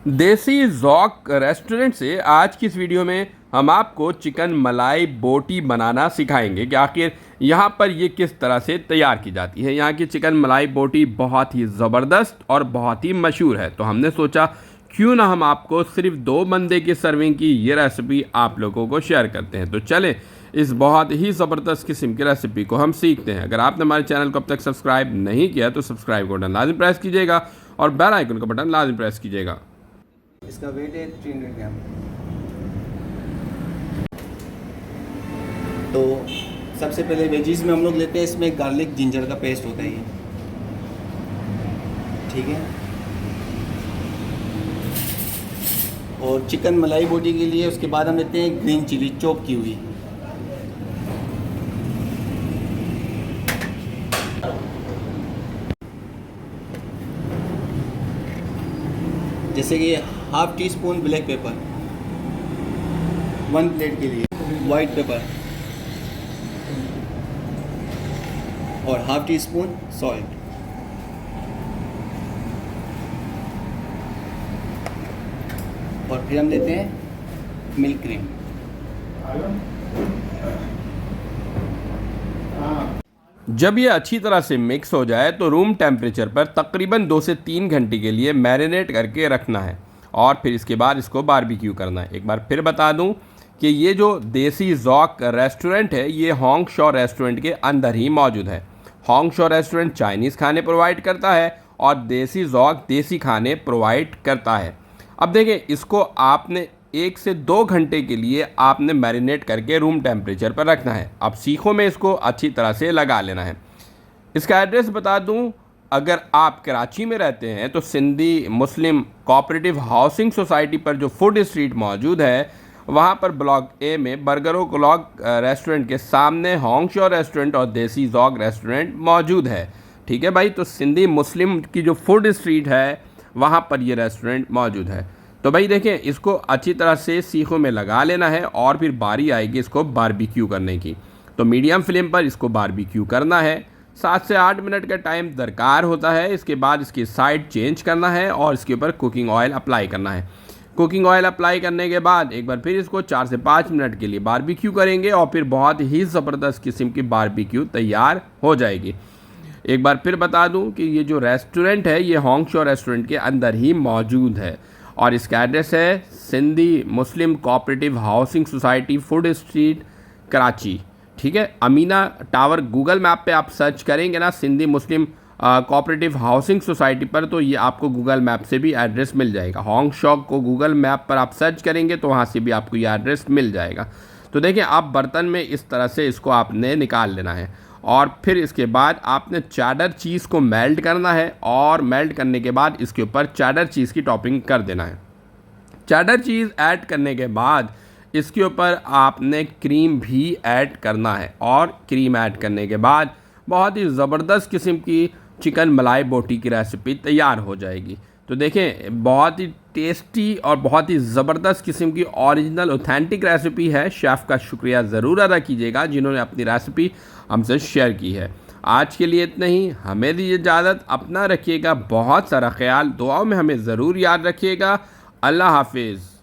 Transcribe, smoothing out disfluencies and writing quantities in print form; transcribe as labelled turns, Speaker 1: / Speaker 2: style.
Speaker 1: देसी ज़ौक़ रेस्टोरेंट से आज की इस वीडियो में हम आपको चिकन मलाई बोटी बनाना सिखाएंगे कि आखिर यहाँ पर ये किस तरह से तैयार की जाती है। यहाँ की चिकन मलाई बोटी बहुत ही ज़बरदस्त और बहुत ही मशहूर है, तो हमने सोचा क्यों ना हम आपको सिर्फ 2 बंदे की सर्विंग की ये रेसिपी आप लोगों को शेयर करते हैं। तो चलें इस बहुत ही ज़बरदस्त किस्म की रेसिपी को हम सीखते हैं। अगर आपने हमारे चैनल को अब तक सब्सक्राइब नहीं किया तो सब्सक्राइब का बटन लाजिम प्रेस कीजिएगा और बेल आइकन का बटन लाजिम प्रेस कीजिएगा।
Speaker 2: इसका वेट है 300 ग्राम। तो सबसे पहले वेजीज में हम लोग लेते हैं, इसमें गार्लिक जिंजर का पेस्ट होता है ये, ठीक है। और चिकन मलाई बोटी के लिए उसके बाद हम लेते हैं ग्रीन चिली चॉप की हुई, जैसे कि half tea spoon black pepper, 1 plate के लिए वाइट पेपर और हाफ टी स्पून सॉल्ट। और फिर हम लेते हैं मिल्क क्रीम।
Speaker 1: जब ये अच्छी तरह से मिक्स हो जाए तो रूम टेम्परेचर पर तकरीबन 2 से 3 घंटे के लिए मैरिनेट करके रखना है और फिर इसके बाद इसको बारबेक्यू करना है। एक बार फिर बता दूं कि ये जो देसी ज़ौक़ रेस्टोरेंट है ये होंग शॉ रेस्टोरेंट के अंदर ही मौजूद है। होंग शॉ रेस्टोरेंट चाइनीज़ खाने प्रोवाइड करता है और देसी ज़ौक़ देसी खाने प्रोवाइड करता है। अब देखें, इसको आपने 1 से 2 घंटे के लिए आपने मैरिनेट करके रूम टेम्परेचर पर रखना है। अब सीखों में इसको अच्छी तरह से लगा लेना है। इसका एड्रेस बता दूं, अगर आप कराची में रहते हैं तो Sindhi Muslim cooperative housing society पर जो फूड स्ट्रीट मौजूद है वहाँ पर ब्लॉक ए में बर्गरों क्लॉक रेस्टोरेंट के सामने होंग शॉ रेस्टोरेंट और देसी ज़ौक़ रेस्टोरेंट मौजूद है। ठीक है भाई, तो सिंधी मुस्लिम की जो फूड स्ट्रीट है वहाँ पर ये रेस्टोरेंट मौजूद है। तो भाई देखें, इसको अच्छी तरह से सीखों में लगा लेना है और फिर बारी आएगी इसको बारबेक्यू करने की। तो मीडियम फ्लेम पर इसको बारबेक्यू करना है। 7 से 8 मिनट का टाइम दरकार होता है। इसके बाद इसकी साइड चेंज करना है और इसके ऊपर कुकिंग ऑयल अप्लाई करना है। कुकिंग ऑयल अप्लाई करने के बाद एक बार फिर इसको 4 से 5 मिनट के लिए बारबेक्यू करेंगे और फिर बहुत ही ज़बरदस्त किस्म की बारबेक्यू तैयार हो जाएगी। एक बार फिर बता दूं कि ये जो रेस्टोरेंट है ये होंग शॉ रेस्टोरेंट के अंदर ही मौजूद है और इसका एड्रेस है Sindhi Muslim cooperative housing society food street Karachi. ठीक है, अमीना टावर गूगल मैप पे आप सर्च करेंगे ना Sindhi Muslim cooperative housing society पर, तो ये आपको गूगल मैप से भी एड्रेस मिल जाएगा। होंग शॉ को गूगल मैप पर आप सर्च करेंगे तो वहाँ से भी आपको ये एड्रेस मिल जाएगा। तो देखिए, आप बर्तन में इस तरह से इसको आपने निकाल लेना है और फिर इसके बाद आपने चेडर चीज़ को मेल्ट करना है और मेल्ट करने के बाद इसके ऊपर चेडर चीज़ की टॉपिंग कर देना है। चेडर चीज़ ऐड करने के बाद इसके ऊपर आपने क्रीम भी ऐड करना है और क्रीम ऐड करने के बाद बहुत ही ज़बरदस्त किस्म की चिकन मलाई बोटी की रेसिपी तैयार हो जाएगी। तो देखें, बहुत ही टेस्टी और बहुत ही ज़बरदस्त किस्म की ओरिजिनल ऑथेंटिक रेसिपी है। शेफ़ का शुक्रिया ज़रूर अदा कीजिएगा जिन्होंने अपनी रेसिपी हमसे शेयर की है। आज के लिए इतना ही, हमें दीजिए इजाज़त। अपना रखिएगा बहुत सारा ख्याल, दुआओं में हमें ज़रूर याद रखिएगा। अल्लाह हाफिज़।